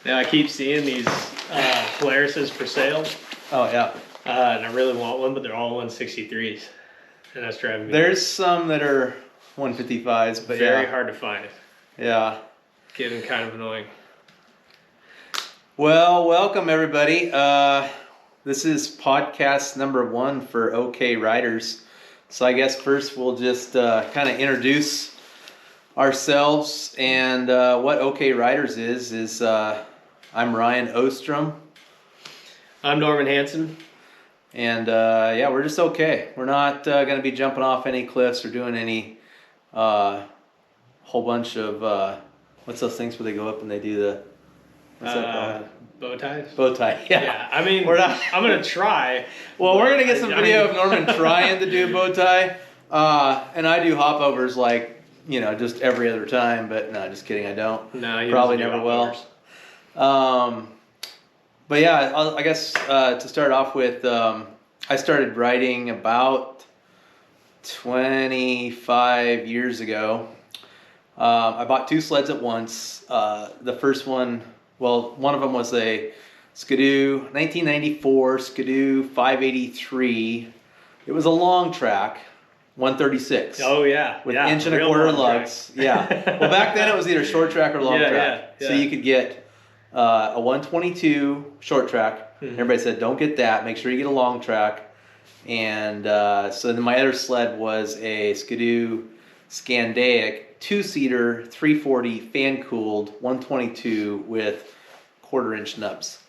Now I keep seeing these Polaris's for sale, Oh yeah. and I really want one, but they're all 163s, and that's driving me There's nuts. some that are 155s, but Very yeah. hard to find. Yeah. Getting kind of annoying. Well, welcome everybody. This is podcast number 1 for OK Riders. So I guess first we'll just kind of introduce ourselves and what OK Riders is. I'm Ryan Ostrom. I'm Norman Hansen. And yeah, we're just okay. We're not going to be jumping off any cliffs or doing any whole bunch of what's those things where they go up and they do the what's that called? Bow ties? Bow tie. Yeah. Yeah, I mean, We're not. I'm going to try. Well, we're gonna get some I video mean- of Norman trying to do a bow tie, and I do hopovers like just every other time. But no, just kidding. I don't. No, you Probably just do never will. hopovers. But yeah, I guess to start off with, I started riding about 25 years ago. I bought 2 sleds at once. The first one, one of them was a Skidoo 1994 Skidoo 583. It was a long track, 136. Oh, yeah. With yeah, inch and a real quarter long lugs. track. Yeah. Well, back then it was either short track or long Yeah, track. yeah, So yeah. you could get a 122 short track. Mhm. Everybody said, don't get that. Make sure you get a long track. And so then my other sled was a Skidoo Scandaic 2-seater 340 fan cooled 122 with 1/4 inch nubs.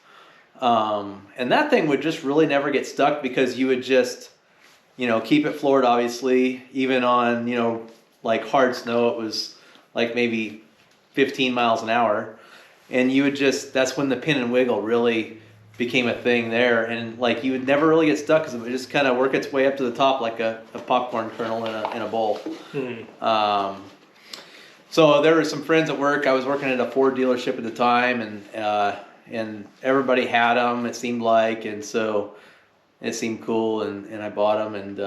And that thing would just really never get stuck because you would just keep it floored, obviously, even on, like hard snow. It was like maybe 15 miles an hour. And you would that's when the pin and wiggle really became a thing there. And like you would never really get stuck because it would just kind of work its way up to the top like a popcorn kernel in a bowl. Mhm. So there were some friends at work. I was working at a Ford dealership at the time, and everybody had them, it seemed like. And so it seemed cool, and I bought them, and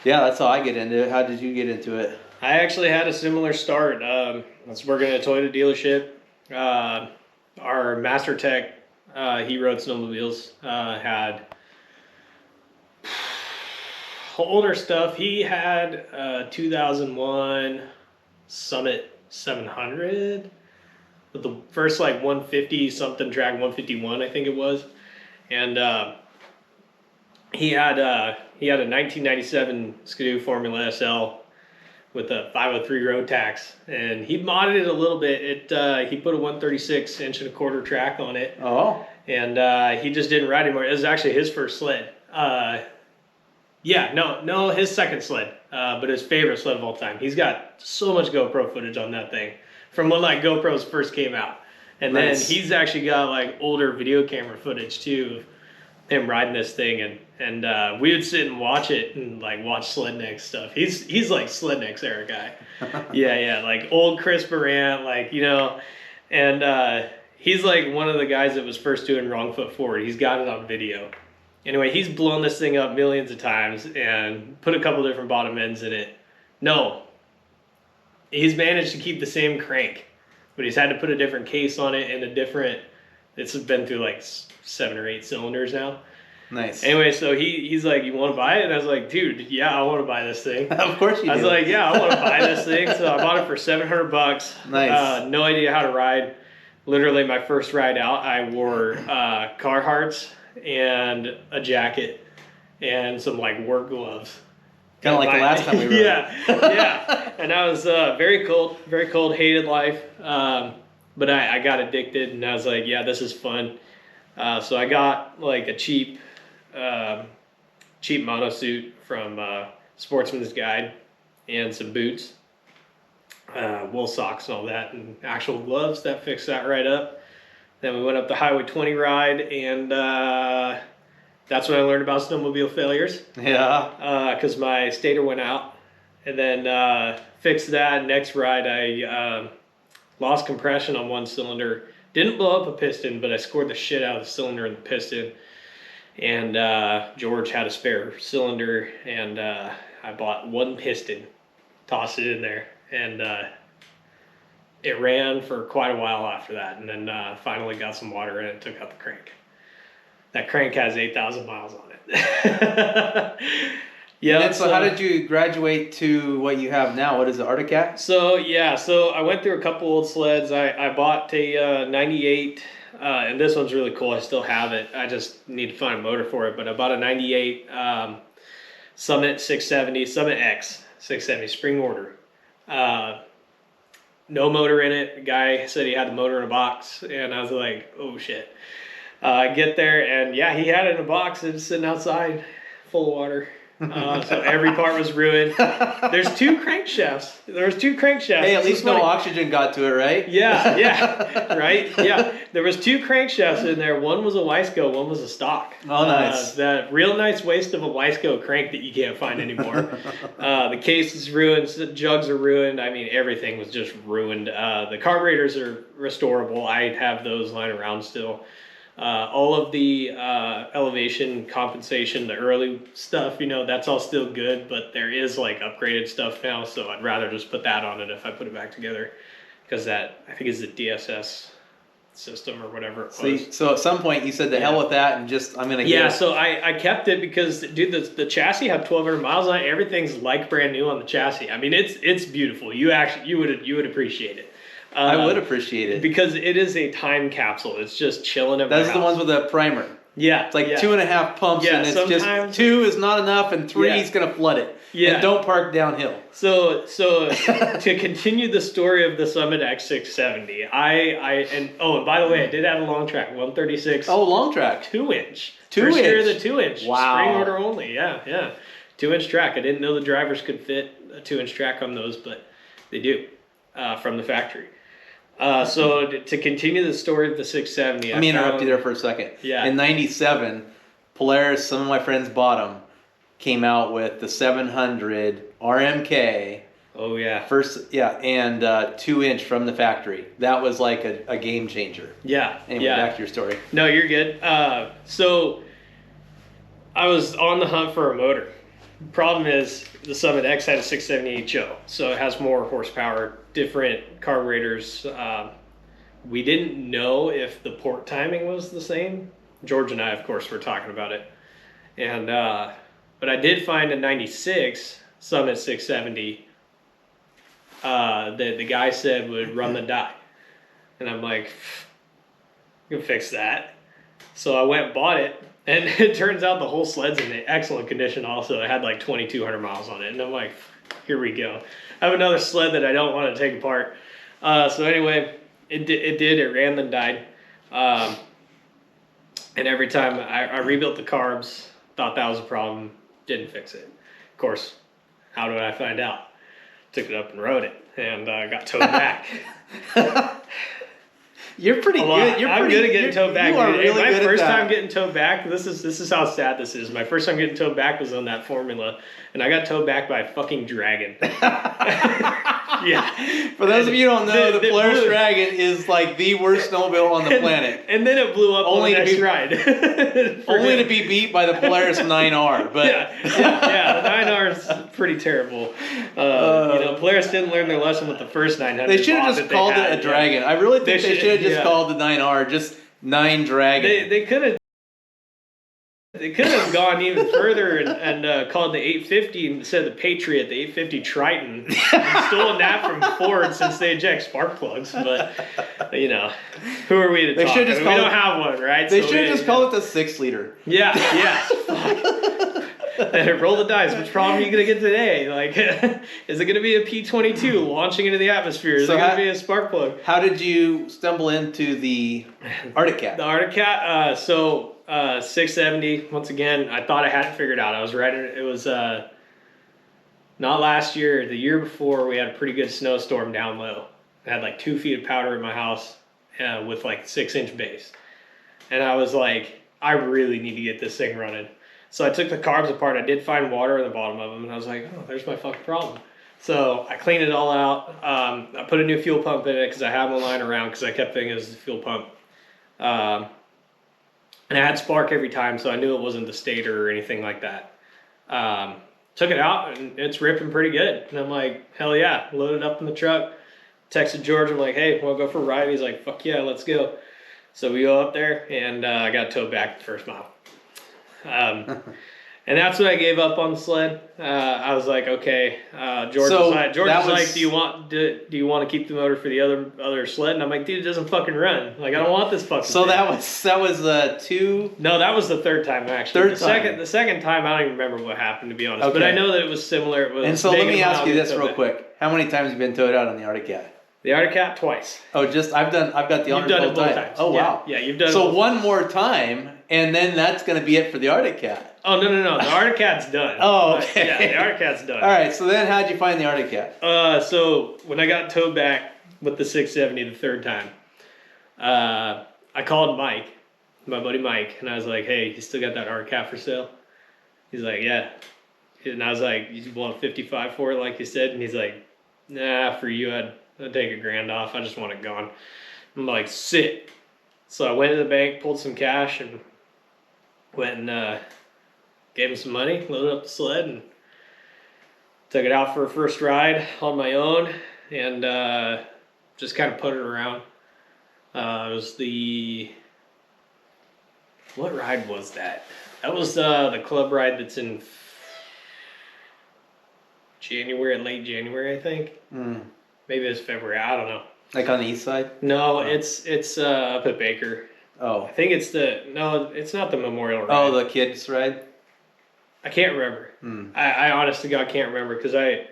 yeah, that's how I get into it. How did you get into it? I actually had a similar start. I was working at a Toyota dealership. Our master tech, he rode snowmobiles, had older stuff. He had a 2001 Summit 700 with the first like 150 something track, 151 I think it was, and he had a 1997 Skidoo Formula SL with a 503 road tax, and he modded it a little bit. He put a 136 inch and a quarter track on it, Oh, and he just didn't ride anymore. It was actually his first sled. No, his second sled, but his favorite sled of all time. He's got so much GoPro footage on that thing from when like GoPros first came out, and Nice. then he's actually got like older video camera footage too of him riding this thing, and we would sit and watch it and like watch Sledneck stuff. He's like Sledneck's era guy. yeah, like old Chris Barant, and he's like one of the guys that was first doing wrong foot forward. He's got it on video. Anyway, he's blown this thing up millions of times and put a couple different bottom ends in it. No, he's managed to keep the same crank, but he's had to put a different case on it and it's been through like 7 or 8 cylinders now. nice. Anyway, so he's like, you want to buy it? And I was like, dude, yeah, I want to buy this thing. Of course you do. I was like, yeah, I want to buy this thing. So I bought it for $700. Nice. No idea how to ride. Literally, my first ride out, I wore Carhartts and a jacket and some like work gloves. Kind of like the last time we rode. yeah. And I was very cold, hated life. But I got addicted, and I was like, yeah, this is fun. So I got like a cheap monosuit from Sportsman's Guide and some boots, wool socks and all that, and actual gloves that fixed that right up. Then we went up the Highway 20 ride, and that's when I learned about snowmobile failures. Yeah. Because my stator went out, and then fixed that. Next ride, I lost compression on one cylinder. Didn't blow up a piston, but I scored the shit out of the cylinder and the piston. And George had a spare cylinder, and I bought one piston, tossed it in there, and it ran for quite a while after that, and then finally got some water in it, took out the crank. That crank has 8,000 miles on it. Yeah. And so how did you graduate to what you have now? What is it, Arctic Cat? So I went through a couple old sleds. I bought a 98, and this one's really cool. I still have it. I just need to find a motor for it. But I bought a 98 Summit 670, Summit X 670, spring order. No motor in it. The guy said he had the motor in a box, and I was like, oh shit. I get there, and yeah, he had it in a box. It's sitting outside, full of water. So every part was ruined. There's 2 crankshafts. There was 2 crankshafts. Hey, at least no oxygen got to it, right? Yeah, right? Yeah. There was 2 crankshafts in there. One was a Wiseco, one was a stock. Oh, nice. That real nice waste of a Wiseco crank that you can't find anymore. The case is ruined. The jugs are ruined. I mean, everything was just ruined. The carburetors are restorable. I have those lying around still. All of the elevation compensation, the early stuff, that's all still good, but there is like upgraded stuff now, so I'd rather just put that on it if I put it back together, because that, I think, is the DSS system or whatever it was. So at some point you said the hell with that and just, I'm going to get it. Yeah, so I kept it because, dude, the chassis had 1,200 miles on it. Everything's like brand new on the chassis. I mean, it's beautiful. You would appreciate it. I would appreciate it. Because it is a time capsule. It's just chilling at my That's house. the ones with the primer. Yeah. It's like 2.5 pumps, and it's just 2 is not enough, and 3 is going to flood it. Yeah. And don't park downhill. So to continue the story of the Summit X670, and by the way, I did have a long track, 136. Oh, long track. 2-inch. 2-inch. First year of the 2-inch. Wow. Spring order only. Yeah. 2-inch track. I didn't know the drivers could fit a 2-inch track on those, but they do from the factory. So to continue the story of the 670, let me interrupt you there for a second. Yeah. In '97, Polaris, some of my friends bought them, came out with the 700 RMK. Oh yeah. And 2-inch from the factory. That was like a game changer. Yeah. Anyway, back to your story. No, you're good. So I was on the hunt for a motor. Problem is, the Summit X had a 670 HO, so it has more horsepower, different carburetors. We didn't know if the port timing was the same. George and I, of course, were talking about it. And but I did find a 96 Summit 670 that the guy said would run the die. And I'm like, I can fix that. So I went and bought it. And it turns out the whole sled's in excellent condition also. It had like 2,200 miles on it. And I'm like, here we go. I have another sled that I don't want to take apart. So anyway, it ran then died. And every time I rebuilt the carbs, thought that was a problem, didn't fix it. Of course, how did I find out? Took it up and rode it and got towed back. You're pretty good. I'm good at getting towed back. You are really my good first at that. time getting towed back, this is how sad this is. My first time getting towed back was on that Formula, and I got towed back by a fucking dragon. Yeah. For those of you who don't know, the Polaris Dragon is like the worst snowmobile on the planet. And then it blew up on the next ride. Only to be beat by the Polaris 9R. But yeah, the 9R is pretty terrible. Polaris didn't learn their lesson with the first 900. They should have just called it a Dragon. I really think they should have just called the 9R just 9 Dragon. They could have. They could have gone even further and called the 850 instead of the Patriot, the 850 Triton, and stolen that from Ford since they eject spark plugs. But, who are we to talk? We don't have one, right? They should have just called it the 6-liter. Yeah. Roll the dice. Which problem are you going to get today? Like, is it going to be a P-22 launching into the atmosphere? Is it going to be a spark plug? How did you stumble into the Arctic Cat? The Arctic Cat, 670, once again, I thought I had it figured out. I was riding it. It was not last year, the year before, we had a pretty good snowstorm down low. I had like 2 feet of powder in my house with like 6-inch base. And I was like, I really need to get this thing running. So I took the carbs apart. I did find water in the bottom of them, and I was like, oh, there's my fucking problem. So I cleaned it all out. I put a new fuel pump in it because I had one lying around because I kept thinking it was the fuel pump. And I had spark every time, so I knew it wasn't the stator or anything like that. Took it out, and it's ripping pretty good. And I'm like, hell yeah, loaded up in the truck. texted George. I'm like, hey, want to go for a ride? He's like, fuck yeah, let's go. So we go up there, and I got towed back the first mile. And that's when I gave up on the sled. I was like, okay. George So was like, that was- do you want to keep the motor for the other sled? And I'm like, dude, it doesn't fucking run. Like, I don't want this fucking. So thing. that was two. No, that was the third time actually. Third the time. the second time, I don't even remember what happened, to be honest. But Okay. I know that it was similar. It was And so let me negative ask you miles this and real towed quick: how many times have you been towed out on the Arctic Cat? back. The Arctic Cat twice. Oh, just I've got the You've honor done it both both times. times. Oh Yeah. wow. Yeah, you've done it So both one more time, and then that's gonna be it for the Arctic Cat. Oh no! The Arctic Cat's done. Oh, okay. Yeah, the Arctic Cat's done. All right. So then, how'd you find the Arctic Cat? So when I got towed back with the 670 the third time, I called Mike, my buddy Mike, and I was like, hey, you still got that Arctic Cat for sale? He's like, yeah. And I was like, you want 55 for it, like you said? And he's like, nah, for you, I'd take $1,000 off. I just want it gone. I'm like, sit. So I went to the bank, pulled some cash, and went and gave him some money, loaded up the sled, and took it out for a first ride on my own, and just kind of put it around. It was what ride was that? That was the club ride that's in January, late January, I think. Maybe it's February. I don't know. Like on the east side? No, it's up at Baker. Oh. I think it's it's not the Memorial ride. Oh, the kids ride. I can't remember. I honest to God can't remember, because I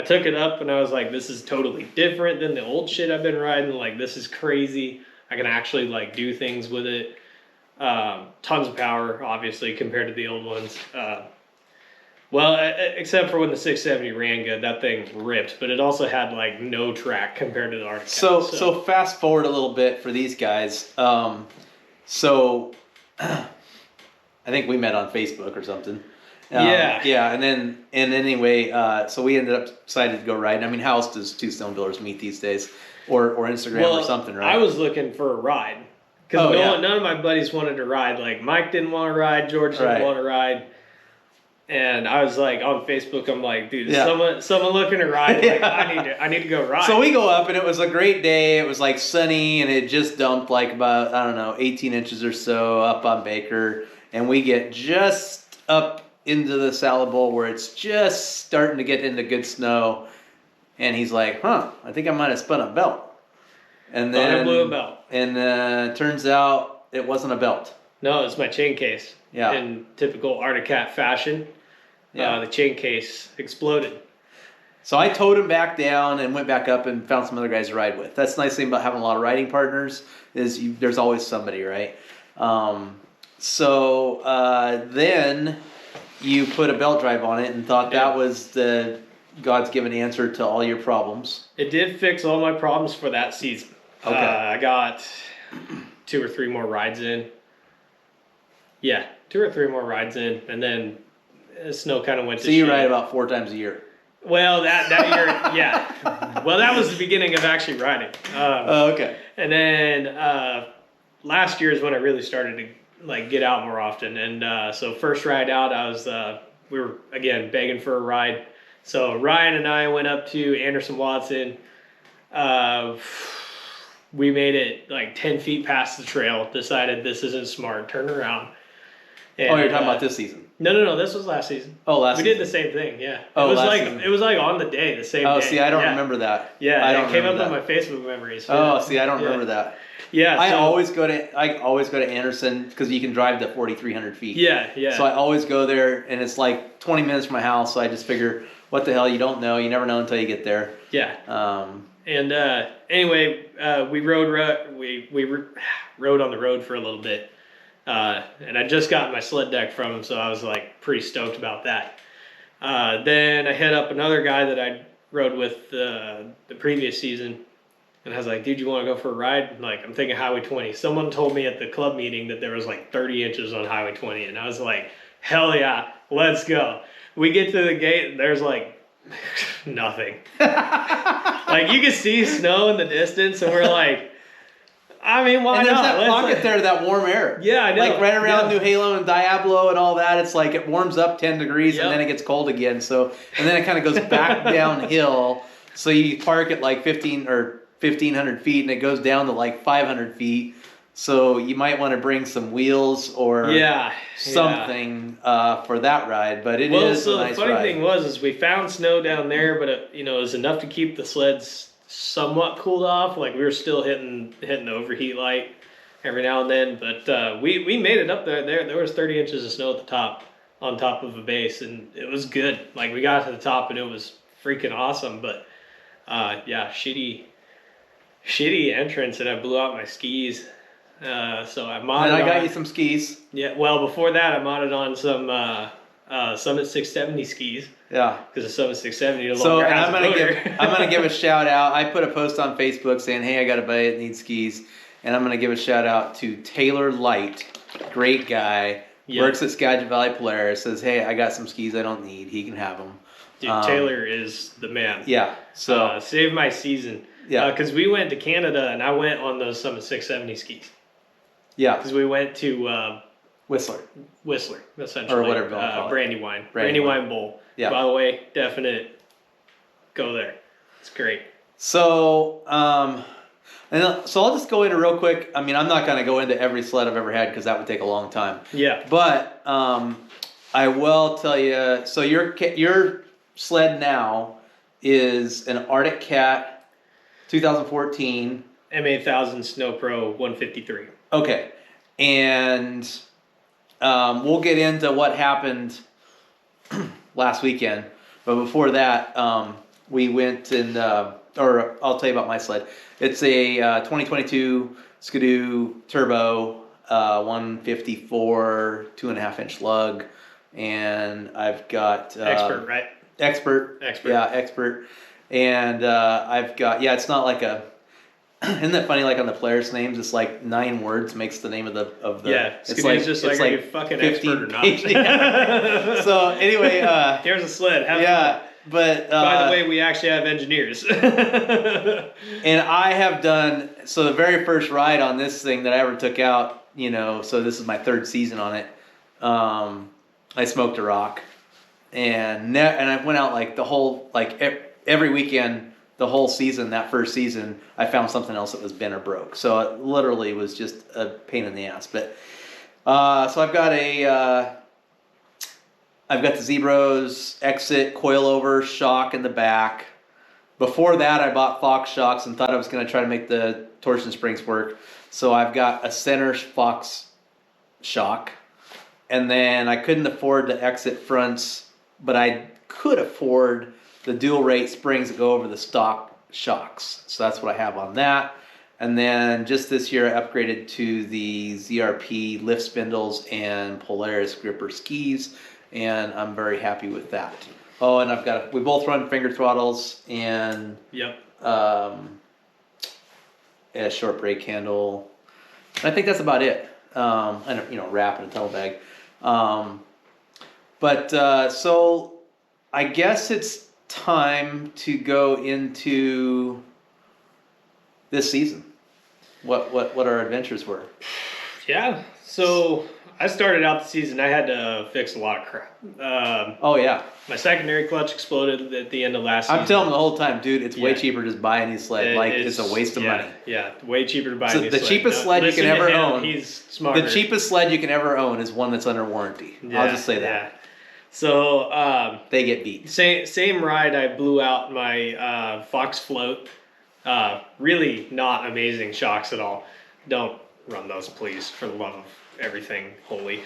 took it up and I was like, this is totally different than the old shit I've been riding. Like, this is crazy. I can actually like do things with it. Tons of power, obviously, compared to the old ones. Well, except for when the 670 ran good, that thing ripped. But it also had like no track compared to the Arctic Cat. So fast forward a little bit for these guys. So I think we met on Facebook or something. Yeah, and then anyway, so we ended up decided to go riding. I mean, how else does two snowmobilers meet these days, or Instagram or something, right? I was looking for a ride because none of my buddies wanted to ride. Like Mike didn't want to ride, George didn't want to ride, and I was like on Facebook. I'm like, dude, is someone looking to ride? Like, I need to go ride. So we go up, and it was a great day. It was like sunny, and it just dumped like about 18 inches or so up on Baker, and we get just up into the salad bowl where it's just starting to get into good snow, and he's like, I think I might have spun a belt. And then I blew a belt. And turns out it wasn't a belt. No, it's my chain case. Yeah. In typical Arctic Cat fashion, the chain case exploded. So I towed him back down and went back up and found some other guys to ride with. That's the nice thing about having a lot of riding partners is there's always somebody, right? Then you put a belt drive on it and thought that was the God's given answer to all your problems. It did fix all my problems for that season. Okay. I got 2 or 3 more rides in. Yeah, 2 or 3 more rides in, and then snow kind of went to So you shit. ride about 4 times a year. Well, that year, yeah. Well, that was the beginning of actually riding. Okay. And then last year is when I really started to like get out more often. And so first ride out, I was we were again begging for a ride. So Ryan and I went up to Anderson Watson. We made it like 10 feet past the trail. Decided this isn't smart. Turned around. And, You're talking about this season? No. This was last season. Oh, last season. We did the same thing. Yeah. Oh, it was last like season. it was like on the day, the same Oh, day. see, I don't remember that. Yeah, I don't it came up remember on my Facebook memories. Oh, see, I don't remember that. Yeah, I always go to Anderson because you can drive to 4,300 feet. Yeah. So I always go there, and it's like 20 minutes from my house. So I just figure, what the hell? You don't know. You never know until you get there. Yeah. And anyway, we rode on the road for a little bit, and I just got my sled deck from him, so I was like pretty stoked about that. Then I hit up another guy that I rode with the previous season. And I was like, dude, you want to go for a ride? Like, I'm thinking Highway 20. Someone told me at the club meeting that there was like 30 inches on Highway 20. And I was like, hell yeah, let's go. We get to the gate and there's like nothing. Like, you can see snow in the distance. And we're like, I mean, why and there's not? that pocket there, that warm air. Yeah, I know. Like right around New Halo and Diablo and all that, it's like it warms up 10 degrees and then it gets cold again. So, and then it kind of goes back downhill. So you park at like 15 or 1,500 feet and it goes down to like 500 feet. So you might want to bring some wheels or something for that ride. But it is a nice the funny ride. thing is we found snow down there, but it was enough to keep the sleds somewhat cooled off. Like we were still hitting the overheat light every now and then, but we made it up there. There was 30 inches of snow at the top, on top of a base, and it was good. Like we got to the top and it was freaking awesome. But shitty entrance, and I blew out my skis. So I modded. And I got you some skis. Yeah, well, before that, I modded on some Summit 670 skis. Yeah, because the Summit 670 no so longer and has I'm gonna give a shout out. I put a post on Facebook saying, "Hey, I got a buddy that needs skis," and I'm gonna give a shout out to Taylor Light, great guy, works at Skagit Valley Polaris. Says, "Hey, I got some skis I don't need. He can have them." Dude, Taylor is the man. Yeah, so saved my season. Yeah, because we went to Canada and I went on those Summit 670 skis. Yeah, because we went to Whistler, essentially, or whatever you call it. Brandywine Bowl. Yeah. By the way, definite go there. It's great. So, so I'll just go into real quick. I mean, I'm not going to go into every sled I've ever had because that would take a long time. Yeah. But I will tell you. So your sled now is an Arctic Cat 2014 M8000 Snow Pro 153. Okay, and we'll get into what happened last weekend. But before that, we went and, or I'll tell you about my sled. It's a 2022 Skidoo Turbo 154 2.5-inch lug, and I've got expert, right? Expert, yeah, expert, and I've got it's not like a. Isn't that funny? Like on the players' names, it's like 9 words makes the name of the. It's like just like are you fucking expert or not? Yeah. So anyway, here's a sled. But by the way, we actually have engineers. And I have done the very first ride on this thing that I ever took out. So this is my 3rd season on it. I smoked a rock, and I went out like the whole every weekend. The whole season, that first season, I found something else that was bent or broke. So it literally was just a pain in the ass. But so I've got the Zebros exit coilover shock in the back. Before that, I bought Fox shocks and thought I was going to try to make the torsion springs work. So I've got a center Fox shock, and then I couldn't afford the exit fronts, but I could afford the dual rate springs that go over the stock shocks. So that's what I have on that. And then just this year I upgraded to the ZRP lift spindles and Polaris gripper skis, and I'm very happy with that. Oh, and we both run finger throttles and a short brake handle. And I think that's about it. And wrap in a tunnel bag. So I guess it's time to go into this season. What our adventures were. Yeah. So I started out the season. I had to fix a lot of crap. My secondary clutch exploded at the end of last season. I'm telling them the whole time, dude, it's way cheaper to just buy a new sled. It's a waste of money. Yeah, way cheaper to buy a new sled. The cheapest sled you can ever own. He's smarter. The cheapest sled you can ever own is one that's under warranty. I'll just say that. Yeah. So they get beat. Same ride. I blew out my Fox float. Really not amazing shocks at all. Don't run those, please, for the love of everything holy.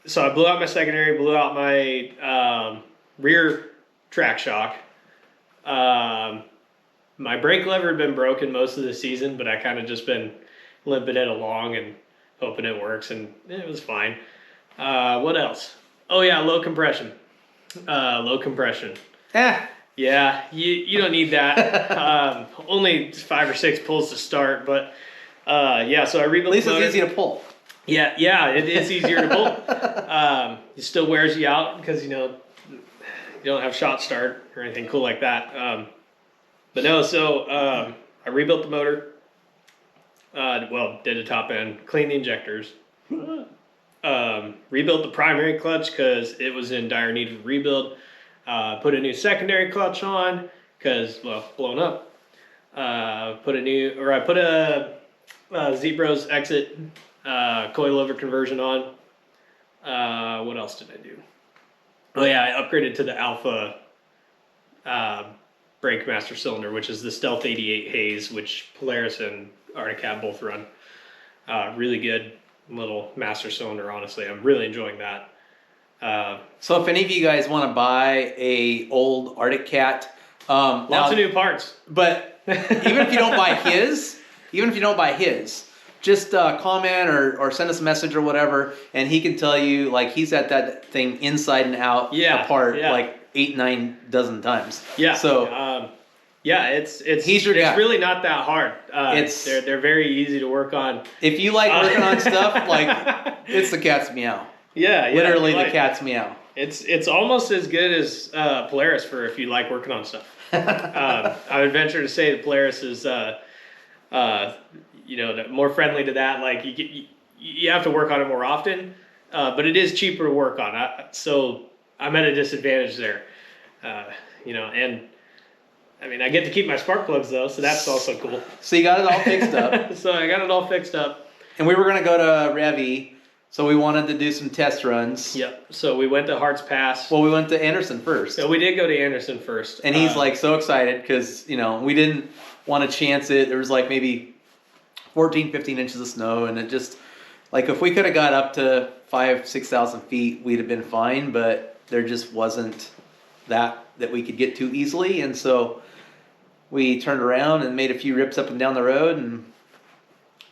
So I blew out my secondary, blew out my rear track shock. My brake lever had been broken most of the season, but I kind of just been limping it along and hoping it works, and it was fine. What else? Oh yeah, low compression. Yeah, you don't need that. Only 5 or 6 pulls to start, but so I rebuilt. At least it's easy to pull. Yeah, it is easier to pull. It still wears you out because you don't have shot start or anything cool like that. But no, so I rebuilt the motor. Did a top end, cleaned the injectors. Rebuilt the primary clutch because it was in dire need of rebuild. Put a new secondary clutch on because blown up. I put a Zebros exit coilover conversion on. What else did I do? Oh yeah, I upgraded to the Alpha brake master cylinder, which is the Stealth 88 Haze, which Polaris and Arctic Cat both run. Really good little master cylinder, honestly. I'm really enjoying that. So if any of you guys want to buy a old Arctic Cat, Lots of new parts. but even if you don't buy his, just comment or send us a message or whatever, and he can tell you, like, he's at that thing inside and out, apart, like 8-9 dozen times. Yeah. So it's he's your guy. Really not that hard. They're very easy to work on. If you like working on stuff, like, it's the cat's meow. Yeah, Literally the cat's meow. It's almost as good as Polaris for if you like working on stuff. I would venture to say the Polaris is more friendly to that. Like you have to work on it more often, but it is cheaper to work on. So I'm at a disadvantage there, and I mean I get to keep my spark plugs though, so that's also cool. So you got it all fixed up. So I got it all fixed up, and we were gonna go to Revy, so we wanted to do some test runs. Yep. So we went to Harts Pass. Well, we went to Anderson first. So we did go to Anderson first, and he's like so excited because we didn't want to chance it. There was like maybe 14-15 inches of snow, and it just, like, if we could have got up to 5,000-6,000 feet, we'd have been fine, but there just wasn't that we could get to easily, and so we turned around and made a few rips up and down the road and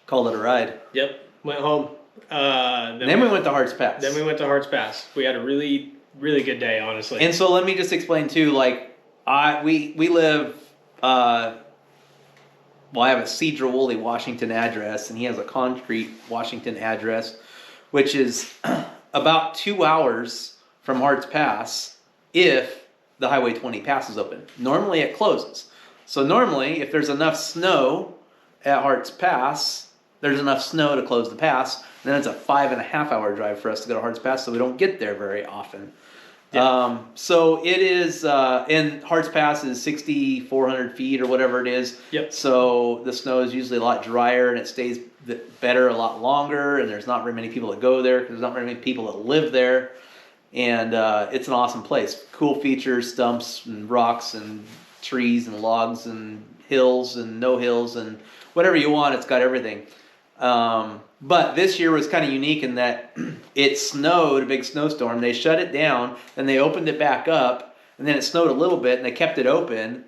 called it a ride. Yep, went home. Then we went to Harts Pass. Then we went to Harts Pass. We had a really, really good day, honestly. And so let me just explain too, like, we live, I have a Cedar-Woolley, Washington address, and he has a Concrete, Washington address, which is about 2 hours from Harts Pass if the Highway 20 pass is open. Normally it closes. So normally, if there's enough snow at Harts Pass, there's enough snow to close the pass. Then it's a 5.5 hour drive for us to go to Harts Pass, so we don't get there very often. Yeah. So it is, and Harts Pass is 6,400 feet or whatever it is. Yep. So the snow is usually a lot drier and it stays better a lot longer, and there's not very many people that go there because there's not very many people that live there. And it's an awesome place. Cool features, stumps and rocks and trees and logs and hills and no hills and whatever you want, it's got everything. But this year was kind of unique in that it snowed, a big snowstorm. They shut it down, then they opened it back up, and then it snowed a little bit, and they kept it open.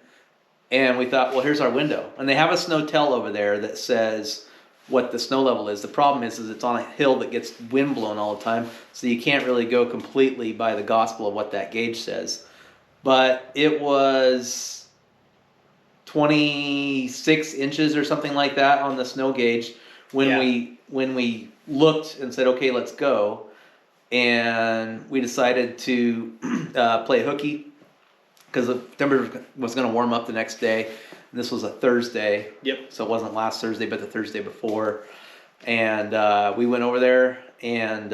And we thought, well, here's our window. And they have a snow tell over there that says what the snow level is. The problem is it's on a hill that gets wind blown all the time, so you can't really go completely by the gospel of what that gauge says. But it was 26 inches or something like that on the snow gauge when we looked and said, okay, let's go. And we decided to play hooky because the temperature was going to warm up the next day. And this was a Thursday. Yep. So it wasn't last Thursday, but the Thursday before. And we went over there, and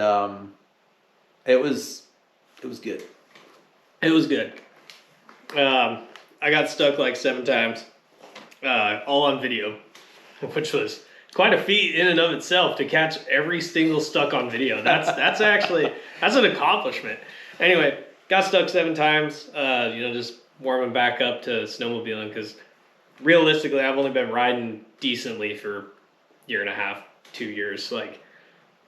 it was good. It was good. I got stuck like 7 times, all on video, which was quite a feat in and of itself to catch every single stuck on video. That's an accomplishment. Anyway, got stuck 7 times. Just warming back up to snowmobiling because realistically, I've only been riding decently for 1.5 years, 2 years. Like,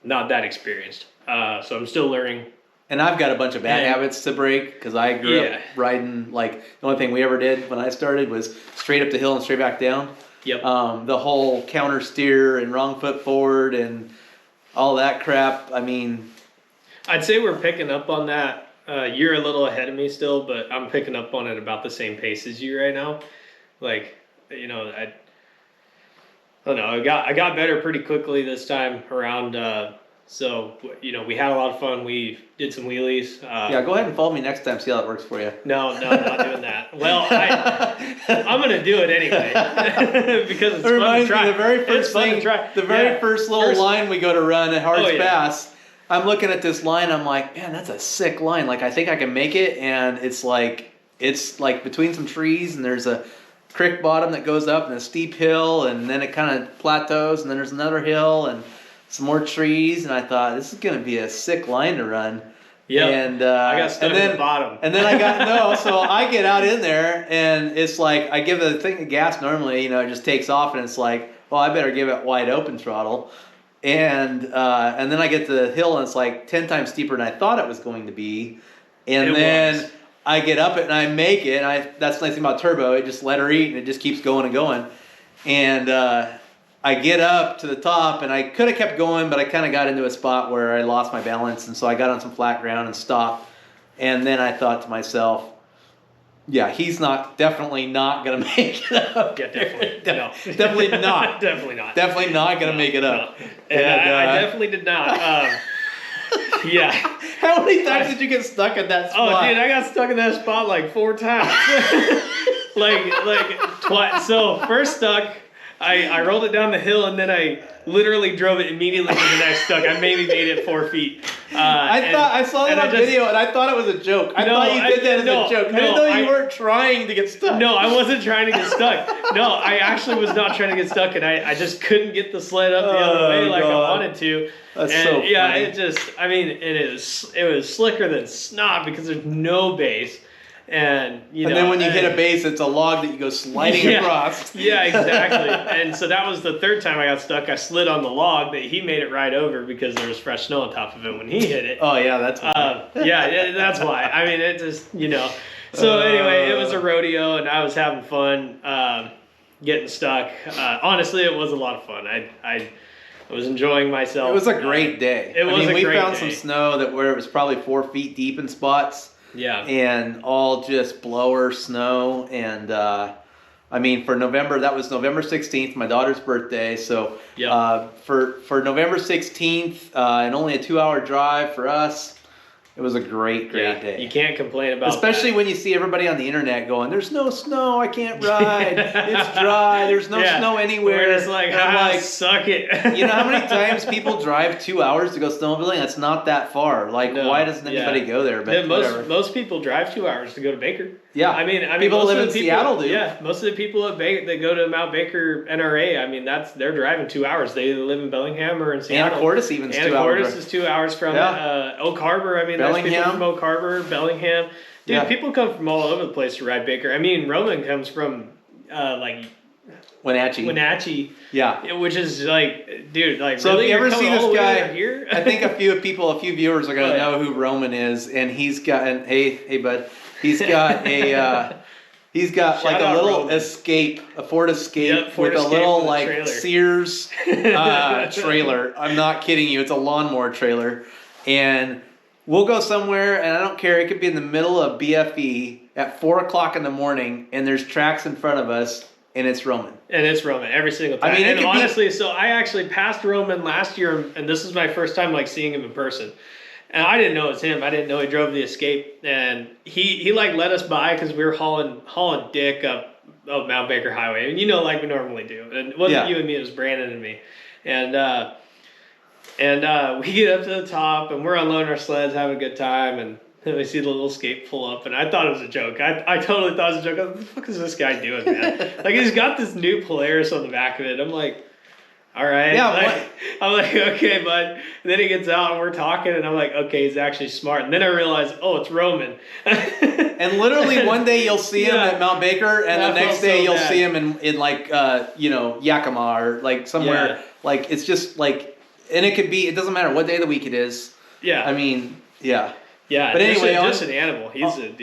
not that experienced. So I'm still learning. And I've got a bunch of bad habits to break because I grew up riding, like, the only thing we ever did when I started was straight up the hill and straight back down. Yep. The whole counter steer and wrong foot forward and all that crap. I mean, I'd say we're picking up on that. You're a little ahead of me still, but I'm picking up on it about the same pace as you right now. Like, I don't know. I got better pretty quickly this time around. So we had a lot of fun. We did some wheelies. Go ahead and follow me next time. See how it works for you. No, not doing that. Well, I'm gonna do it anyway because it's fun to try. The very first thing, the very first little line we go to run at Harts Pass. I'm looking at this line. I'm like, man, that's a sick line. Like, I think I can make it, and it's like between some trees, and there's a creek bottom that goes up and a steep hill, and then it kind of plateaus, and then there's another hill and some more trees. And I thought, this is going to be a sick line to run. Yeah, and I got stuck at the bottom. And then I got so I get out in there, and it's like I give the thing a gas normally, you know, it just takes off, and it's like, well, I better give it wide open throttle. And then I get to the hill, and it's like 10 times steeper than I thought it was going to be. And then I get up it and I make it. And that's the nice thing about turbo. It just let her eat, and it just keeps going and going. And I get up to the top, and I could have kept going, but I kind of got into a spot where I lost my balance. And so I got on some flat ground and stopped. And then I thought to myself, yeah, he's definitely not going to make it up. Yeah, definitely. No. Definitely not. Definitely not. Definitely not going to make it up. No. And I definitely did not. Yeah. How many times did you get stuck at that spot? Oh, dude, I got stuck in that spot like 4 times. like twice. So first stuck, I rolled it down the hill, and then I literally drove it immediately to the next stuck. I maybe made it 4 feet. I saw that on video, and I thought it was a joke. I thought you did that as a joke. I didn't know you weren't trying to get stuck. No, I wasn't trying to get stuck. No, I actually was not trying to get stuck, and I just couldn't get the sled up the other way like I wanted to. That's so funny. Yeah, it was slicker than snot because there's no base. And then when you hit a base, it's a log that you go sliding across. Yeah, exactly. And so that was the third time I got stuck. I slid on the log that he made it right over because there was fresh snow on top of it when he hit it. Oh yeah, that's why. Yeah, that's why. I mean, it just So anyway, it was a rodeo, and I was having fun getting stuck. Honestly, it was a lot of fun. I was enjoying myself. It was a great day. We found some snow where it was probably 4 feet deep in spots. Yeah. And all just blower snow. And for November, that was November 16th, my daughter's birthday. So for November 16th, and only a 2-hour drive for us, it was a great day. You can't complain about Especially when you see everybody on the internet going, there's no snow, I can't ride, it's dry, there's no snow anywhere. We're just like, I'm like, suck it. You know how many times people drive 2 hours to go snowmobiling? That's not that far. Like, why doesn't anybody go there? But most people drive 2 hours to go to Baker. Yeah. I mean, people most live of in the people, Seattle do. Yeah, most of the people that go to Mount Baker NRA, I mean, they're driving 2 hours. They either live in Bellingham or in Seattle. Anacortes even 2 hours. Anacortes is 2 hours from Oak Harbor. I mean, there's people from Oak Harbor, Bellingham. Dude, people come from all over the place to ride Baker. I mean, Roman comes from Wenatchee. Yeah. Which is like, dude, like, so really? If you ever see this guy here? I think a few viewers are going to know who Roman is, and he's got, hey bud, he's got he's got like a little Roman. A Ford Escape with a little like trailer. Sears trailer. I'm not kidding you. It's a lawnmower trailer. And we'll go somewhere, and I don't care. It could be in the middle of BFE at 4 o'clock in the morning, and there's tracks in front of us, and it's Roman. And it's Roman every single time. I mean, and honestly, so I actually passed Roman last year, and this is my first time like seeing him in person. And I didn't know it was him. I didn't know he drove the Escape, and he like let us by because we were hauling dick up Mount Baker Highway, and like we normally do. And it wasn't you and me; it was Brandon and me. And we get up to the top, and we're unloading our sleds, having a good time, and then we see the little Escape pull up, and I thought it was a joke. I totally thought it was a joke. What the fuck is this guy doing, man? Like, he's got this new Polaris on the back of it. I'm like, all right. Yeah, I'm like, okay, bud. And then he gets out, and we're talking, and I'm like, okay, he's actually smart. And then I realized, oh, it's Roman. And literally one day you'll see him at Mount Baker, and the next day you'll see him in like, Yakima or like somewhere. Yeah. Like, it's just like, and it doesn't matter what day of the week it is. Yeah. I mean, yeah. Yeah. But anyway, just an animal. He's an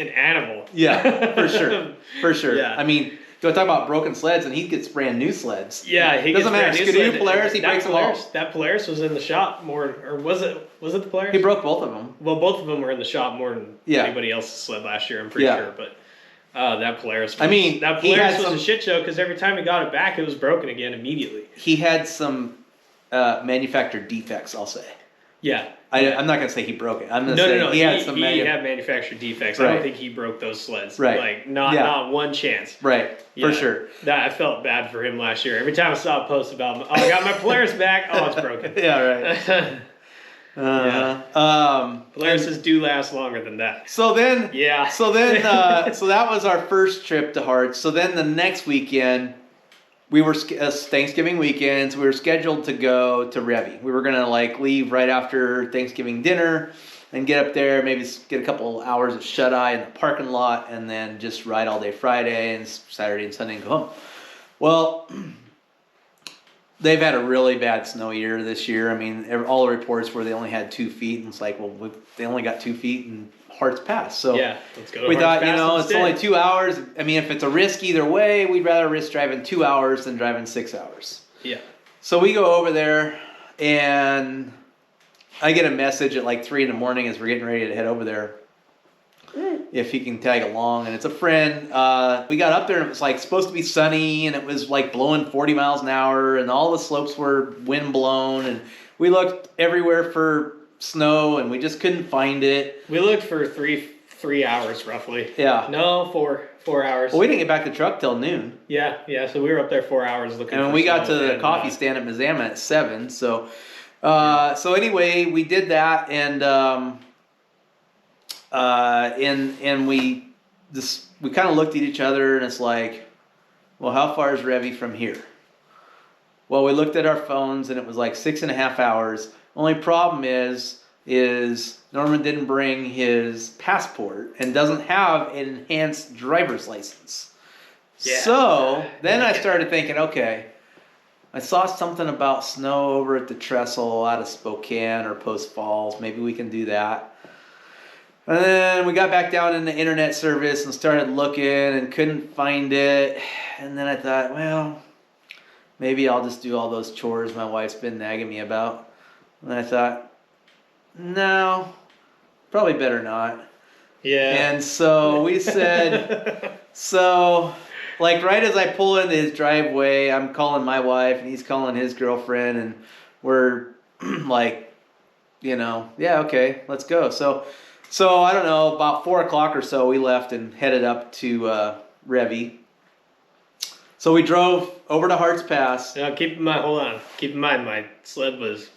animal. Yeah, for sure. For sure. Yeah. I mean, do I talk about broken sleds, and he gets brand new sleds? Yeah, he doesn't matter. Skidoo, Polaris, he breaks them all. That Polaris was in the shop more, or was it the Polaris? He broke both of them. Well, both of them were in the shop more than anybody else's sled last year. I'm pretty sure, but that Polaris. Was a shit show because every time he got it back, it was broken again immediately. He had some manufactured defects, I'll say. Yeah. I'm not going to say he broke it. I'm going to say he had some had manufactured defects. Right. I don't think he broke those sleds. Right. Like, not one chance. Right. Yeah. For sure. I felt bad for him last year. Every time I saw a post about, I got my Polaris back, oh, it's broken. Yeah, right. Polaris's do last longer than that. So then, Yeah. So that was our first trip to Hearts. So then the next weekend, we were Thanksgiving weekends. We were scheduled to go to Revy. We were gonna like leave right after Thanksgiving dinner and get up there, maybe get a couple hours of shut eye in the parking lot, and then just ride all day Friday and Saturday and Sunday and go home. Well, they've had a really bad snow year this year. I mean, all the reports were they only had 2 feet, and it's like, well, they only got 2 feet in Hearts Pass. So yeah, let's go to we Hearts thought, Pass it's instead. only 2 hours. I mean, if it's a risk either way, we'd rather risk driving 2 hours than driving 6 hours. Yeah. So we go over there, and I get a message at like 3 in the morning as we're getting ready to head over there. If he can tag along, and it's a friend. We got up there and it was like supposed to be sunny, and it was like blowing 40 miles an hour, and all the slopes were wind blown, and we looked everywhere for snow, and we just couldn't find it. We looked for three hours roughly. Yeah. No, 4 hours. Well, we didn't get back to the truck till noon. Yeah. So we were up there 4 hours looking. And for we got snow to the and, coffee stand at Mazama at 7. So anyway, we did that, and we kind of looked at each other, and it's like, well, how far is Revy from here? Well, we looked at our phones, and it was like 6.5 hours. Only problem is Norman didn't bring his passport and doesn't have an enhanced driver's license. Yeah. So then I started thinking, okay, I saw something about snow over at the Trestle out of Spokane or Post Falls. Maybe we can do that. And then we got back down in the internet service and started looking and couldn't find it. And then I thought, well, maybe I'll just do all those chores my wife's been nagging me about. And I thought, no, probably better not. Yeah. And so we said, like right as I pull into his driveway, I'm calling my wife and he's calling his girlfriend, and we're like, yeah, okay, let's go. So I don't know, about 4 o'clock or so, we left and headed up to Revy. So we drove over to Hearts Pass. Now keep in mind, my sled was,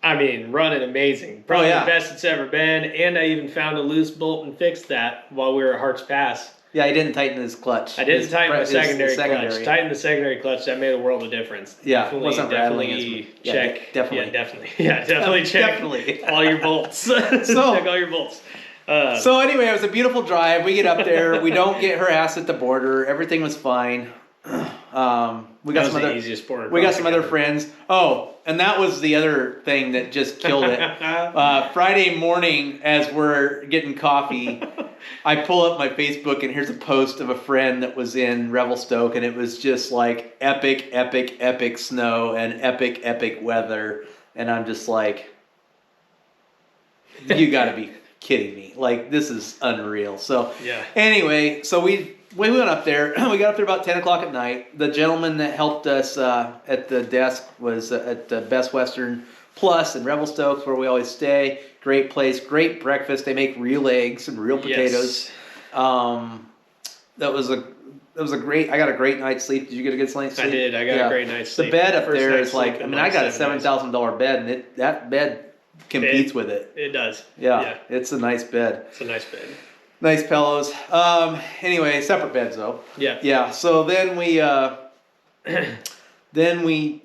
running amazing. Probably the best it's ever been. And I even found a loose bolt and fixed that while we were at Hearts Pass. Yeah, he didn't tighten his clutch. I didn't tighten my secondary clutch. secondary. Tighten the secondary clutch. That made a world of difference. Yeah, it wasn't rattling as much. Check. Definitely. Yeah, definitely. Yeah, definitely check Definitely. all your bolts. Check all your bolts. So anyway, it was a beautiful drive. We get up there. We don't get harassed at the border. Everything was fine. We got some other friends. Oh, and that was the other thing that just killed it. Friday morning, as we're getting coffee, I pull up my Facebook, and here's a post of a friend that was in Revelstoke, and it was just like epic, epic, epic snow and epic, epic weather. And I'm just like, you gotta be kidding me. Like, this is unreal. So yeah. Anyway, so we went up there. We got up there about 10 o'clock at night. The gentleman that helped us at the desk was at the Best Western Plus in Revelstoke, where we always stay. Great place, great breakfast. They make real eggs and real potatoes. Yes. That was a great. I got a great night's sleep. Did you get a good night's sleep? I did. I got a great night's sleep. The bed up First there night's is like. sleep I in mean, like I got a $7,000 $7,000 bed, and that bed competes with it. It does. Yeah, it's a nice bed. It's a nice bed. Nice pillows. Anyway, separate beds though. Yeah. Yeah. So then we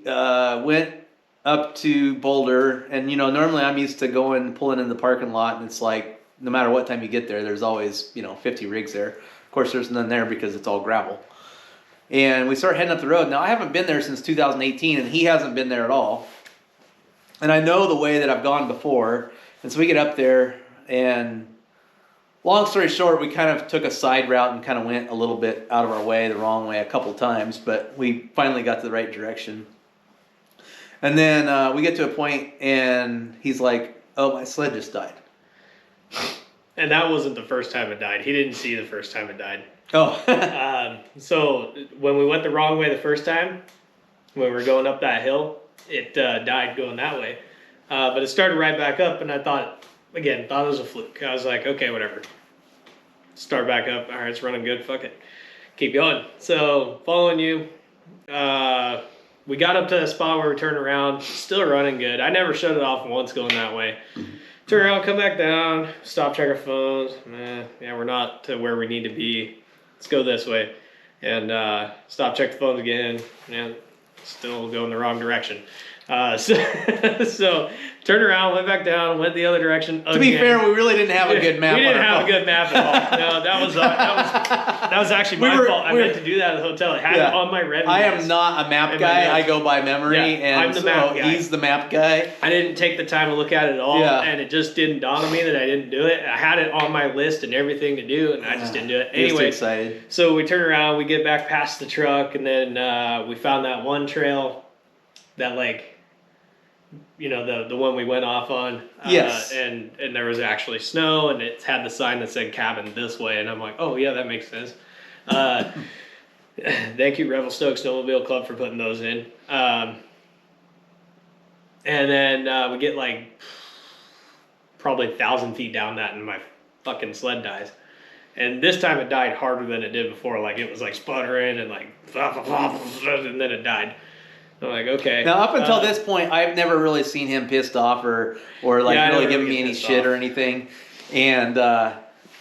went up to Boulder, and normally I'm used to pulling in the parking lot, and it's like no matter what time you get there, there's always 50 rigs there. Of course, there's none there because it's all gravel. And we start heading up the road. Now I haven't been there since 2018, and he hasn't been there at all. And I know the way that I've gone before, and so we get up there, and long story short, we kind of took a side route and kind of went a little bit out of our way, the wrong way a couple times, but we finally got to the right direction. And then we get to a point, and he's like, oh, my sled just died. And that wasn't the first time it died. He didn't see the first time it died. Oh. So when we went the wrong way the first time, when we were going up that hill, it died going that way. But it started right back up, and I thought it was a fluke. I was like, okay, whatever. Start back up. All right, it's running good. Fuck it. Keep going. So following you, we got up to the spot where we turned around, still running good. I never shut it off once going that way. Turn around, come back down, stop, check our phones. Yeah, we're not to where we need to be. Let's go this way. And stop, check the phones again. Yeah, still going the wrong direction. So turned around, went back down, went the other direction again. To be fair, we really didn't have a good map. We didn't have a good map at all. No, that was actually my fault. I meant to do that at the hotel. I had it on my ready. I am not a map guy. I go by memory, and I'm the map guy. He's the map guy. I didn't take the time to look at it at all, and it just didn't dawn on me that I didn't do it. I had it on my list and everything to do, and I just didn't do it. Anyway, excited. So we turn around, we get back past the truck, and then we found that one trail that the one we went off on. Yes. And there was actually snow, and it had the sign that said cabin this way, and I'm like, oh yeah, that makes sense. Thank you, Revelstoke Snowmobile Club, for putting those in. And then we get probably 1,000 feet down that, and my fucking sled dies. And this time it died harder than it did before. It was sputtering and and then it died. I'm like, okay. Now, up until this point, I've never really seen him pissed off or really giving me any shit or anything. And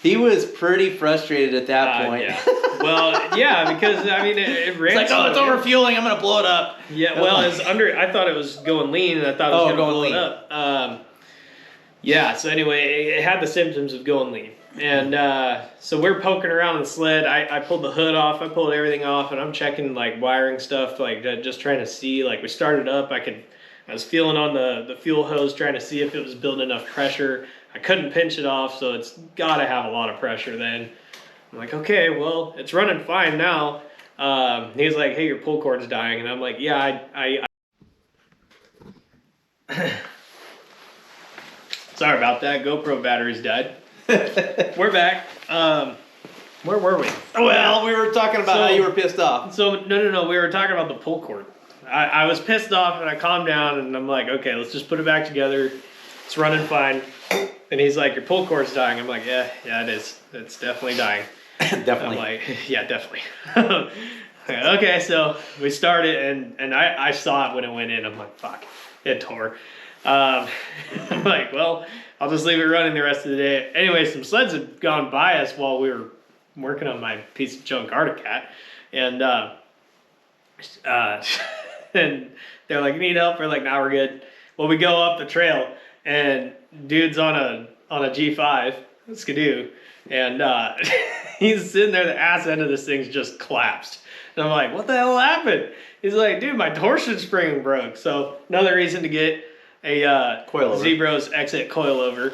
he was pretty frustrated at that point. Yeah. Well, yeah, because it ran. It's it's overfueling. I'm gonna blow it up. Yeah. Well, I thought it was going lean, and I thought it was gonna blow it up. Yeah. So anyway, it had the symptoms of going lean. And so we're poking around the sled. I pulled the hood off. I pulled everything off, and I'm checking wiring stuff, just trying to see. We started up. I was feeling on the fuel hose, trying to see if it was building enough pressure. I couldn't pinch it off, so it's got to have a lot of pressure. Then I'm like, okay, well, it's running fine now. He's like, hey, your pull cord's dying, and I'm like, yeah, I sorry about that. GoPro batteries died. We're back. Where were we? Well, we were talking about how you were pissed off. So no. We were talking about the pull cord. I was pissed off, and I calmed down, and I'm like, okay, let's just put it back together. It's running fine. And he's like, your pull cord's dying. I'm like, yeah, it is. It's definitely dying. Definitely. I'm like, yeah, definitely. Okay, so we started, and I saw it when it went in. I'm like, fuck, it tore. I'm like, well, I'll just leave it running the rest of the day. Anyway, some sleds had gone by us while we were working on my piece of junk Arctic Cat. And and they're like, you need help? We're like, nah, we're good. Well, we go up the trail, and dude's on a G5 Skidoo, and he's sitting there, the ass end of this thing's just collapsed. And I'm like, what the hell happened? He's like, dude, my torsion spring broke. So another reason to get a Zebros Exit coilover,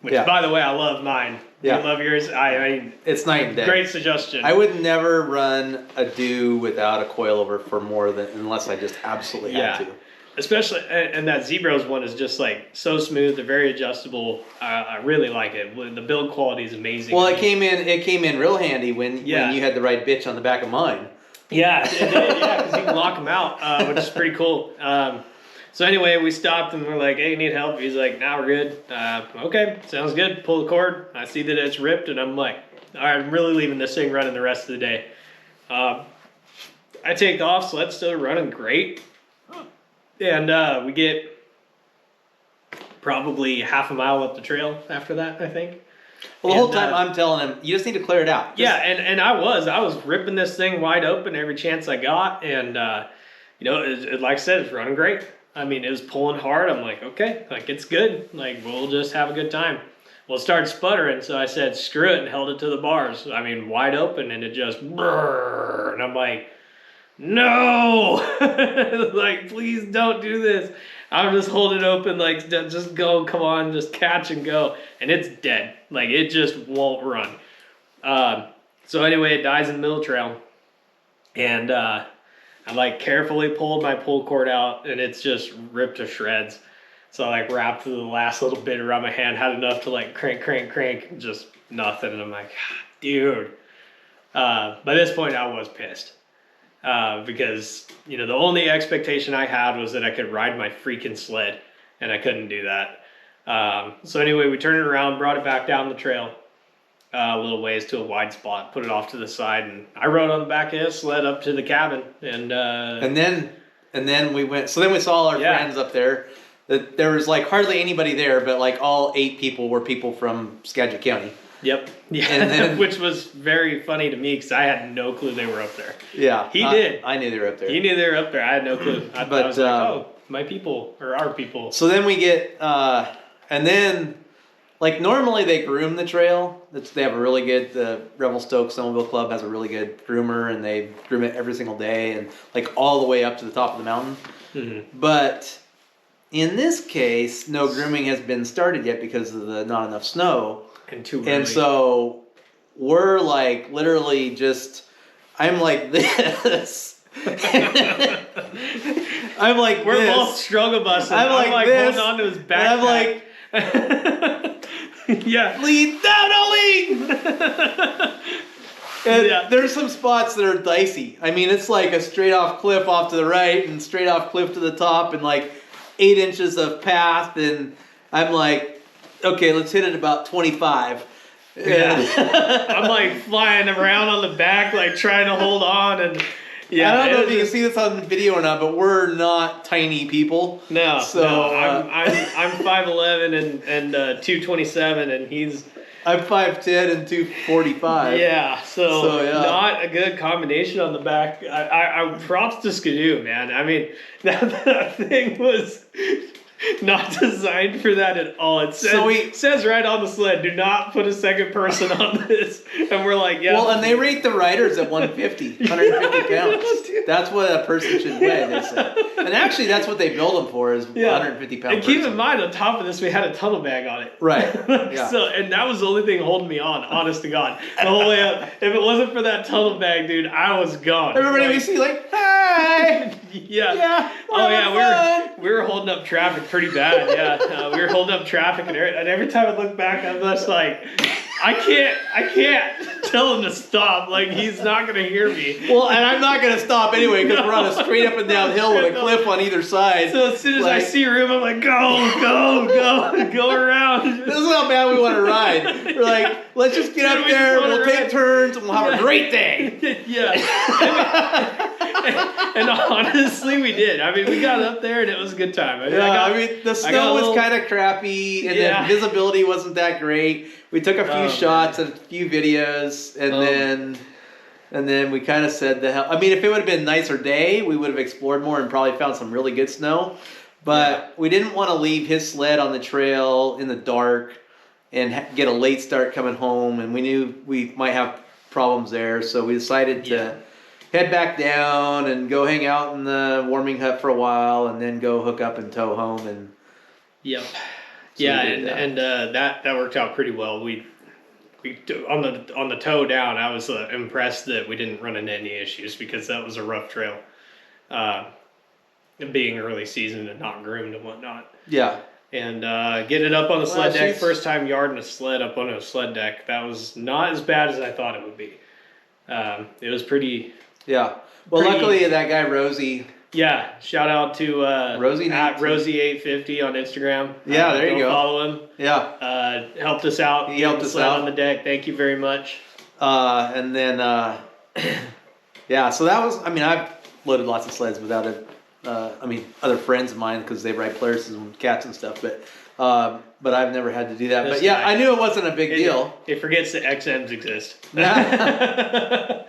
which by the way, I love mine. Yeah. You love yours? I mean, it's night and day. Great suggestion. I would never run a Do without a coilover for more than, unless I just absolutely had to. Especially, and that Zebros one is just so smooth. They're very adjustable. I really like it. The build quality is amazing. Well, it came in real handy when you had the right bitch on the back of mine. Yeah, it did. Yeah, because you can lock them out, which is pretty cool. So anyway, we stopped and we're like, hey, you need help? He's like, nah, we're good. Okay, sounds good. Pull the cord. I see that it's ripped, and I'm like, all right, I'm really leaving this thing running the rest of the day. I take off, sled's still running great. And we get probably half a mile up the trail after that, I think. Well, the whole time I'm telling him, you just need to clear it out. And I was ripping this thing wide open every chance I got, and like I said, it's running great. I mean, it was pulling hard. I'm like, okay, it's good. We'll just have a good time. Well, it started sputtering, so I said, screw it, and held it to the bars. I mean, wide open, and it just brrr, and I'm like, no, please don't do this. I'm just holding it open, just go, come on, just catch and go. And it's dead. It just won't run. So anyway, it dies in the middle trail. And I carefully pulled my pull cord out, and it's just ripped to shreds. So I wrapped the last little bit around my hand, had enough to crank, just nothing. And I'm like, dude. By this point, I was pissed. Because, the only expectation I had was that I could ride my freaking sled, and I couldn't do that. So anyway, we turned it around, brought it back down the trail. a little ways to a wide spot, put it off to the side, and I rode on the back of his sled up to the cabin, and then we went. So then we saw all our friends up there. There was like hardly anybody there, but like all 8 people were people from Skagit County. Yep. Yeah. And then, which was very funny to me because I had no clue they were up there. Yeah. He did. I knew they were up there. He knew they were up there. I had no clue. I was like, oh, my people or our people. So then we get, and then, like normally they groom the trail. They have a really good, the Revelstoke Snowmobile Club has a really good groomer, and they groom it every single day and like all the way up to the top of the mountain. Mm-hmm. But in this case, no grooming has been started yet because of the not enough snow. And too early. And so we're like literally just, I'm like this. I'm like we're this. both struggle busting. I'm like this, holding on to his backpack. And I'm like, yeah, lean down, lean. And there's some spots that are dicey. I mean, it's like a straight off cliff off to the right and straight off cliff to the top and like 8 inches of path. And I'm like, okay, let's hit it about 25. Yeah. I'm like flying around on the back, like trying to hold on, and yeah. I don't know if you can see this on video or not, but we're not tiny people. No, so I'm 5'11" and 227, and he's I'm 5'10" and 245. Yeah, so yeah. Not a good combination on the back. I props to Skidoo, man. I mean, that thing was not designed for that at all. It says right on the sled, do not put a second person on this. And we're like, yeah. Well, and they rate the riders at 150 pounds. That's what a person should weigh, they say. And actually, that's what they build them for, is 150 pounds. And keep in mind, on top of this, we had a tunnel bag on it. Right. Yeah. So, and that was the only thing holding me on, honest to God. The whole way up. If it wasn't for that tunnel bag, dude, I was gone. Everybody we see like, hi! Yeah. Yeah. Oh, yeah, we were holding up traffic pretty bad, yeah. We were holding up traffic, and every time I look back, I'm just like, I can't tell him to stop. Like, he's not going to hear me. Well, and I'm not going to stop anyway, because we're on a straight up and down hill with a cliff on either side. So as soon as I see room, I'm like, go around. This is how bad we want to ride. We're like, let's just get up there, we'll take turns, and we'll have a great day. Yeah. And honestly, we did. I mean, we got up there, and it was a good time. I mean, the snow was kind of crappy, and the visibility wasn't that great. We took a few shots and a few videos, and then we kind of said the hell. I mean, if it would have been a nicer day, we would have explored more and probably found some really good snow. But we didn't want to leave his sled on the trail in the dark and get a late start coming home, and we knew we might have problems there, so we decided to head back down and go hang out in the warming hut for a while, and then go hook up and tow home. And yep. And that worked out pretty well. We on the tow down, I was impressed that we didn't run into any issues, because that was a rough trail, being early season and not groomed and whatnot. Yeah. And get it up on the sled deck, first time yarding a sled up on a sled deck. That was not as bad as I thought it would be. It was pretty. Yeah. Well, luckily that guy Rosie. Yeah. Shout out to Rosie at Rosie850 on Instagram. Yeah, there you go. Follow him. Yeah. Helped us out. He helped us out on the deck. Thank you very much. And then yeah. So that was. I mean, I've loaded lots of sleds without it. Other friends of mine, because they ride Polaris and cats and stuff, but I've never had to do that. But yeah, I knew it wasn't a big deal. It forgets that XMs exist. I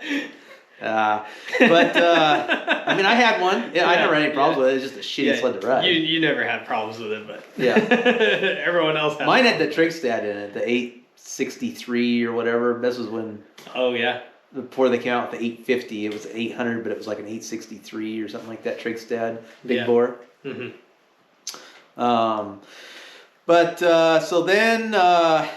mean, I had one. Yeah, I never had any problems with it. It's just a shitty sled to ride. You never had problems with it, but yeah, everyone else had. Mine had the Trigstad in it, the 863 or whatever. This was when. Oh yeah. Before they came out with the 850, it was 800, but it was like an 863 or something like that. Trigstad, big bore. Mm-hmm. So then, and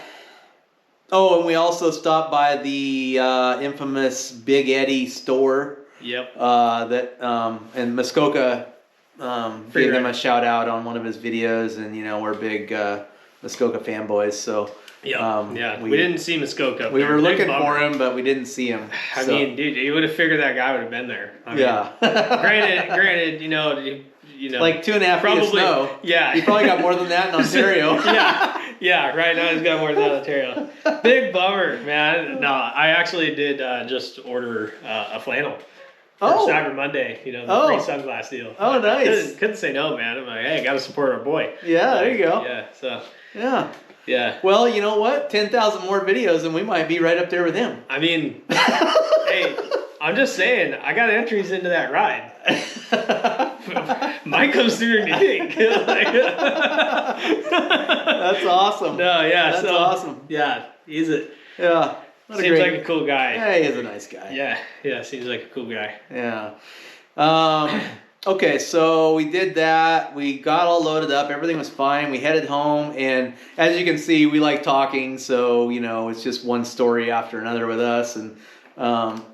we also stopped by the infamous Big Eddie store. Yep. And Muskoka gave him a shout out on one of his videos, and we're big Muskoka fanboys, so. Yeah, we didn't see Muskoka. We were looking for him, but we didn't see him. I mean, dude, you would have figured that guy would have been there. I mean, granted, like 2.5 feet of snow. Yeah, he probably got more than that in Ontario. Yeah, right now he's got more than Ontario. Big bummer, man. No, I actually did just order a flannel for Oh. Cyber Monday. You know, the Oh. free sunglass deal. Oh, nice. Couldn't say no, man. I'm like, hey, gotta support our boy. Yeah, there Like, you go. Yeah, so Yeah. yeah. Well, you know what? 10,000 more videos and we might be right up there with him. I mean, hey, I'm just saying, I got entries into that ride. Might come sooner than you think. That's awesome. No, yeah, That's so awesome. yeah, he's a Yeah. What a seems great- like a cool guy. Yeah, he is a nice guy. Yeah, seems like a cool guy. Yeah. Okay, so we did that. We got all loaded up. Everything was fine. We headed home, and as you can see, we like talking. So you know, it's just one story after another with us. And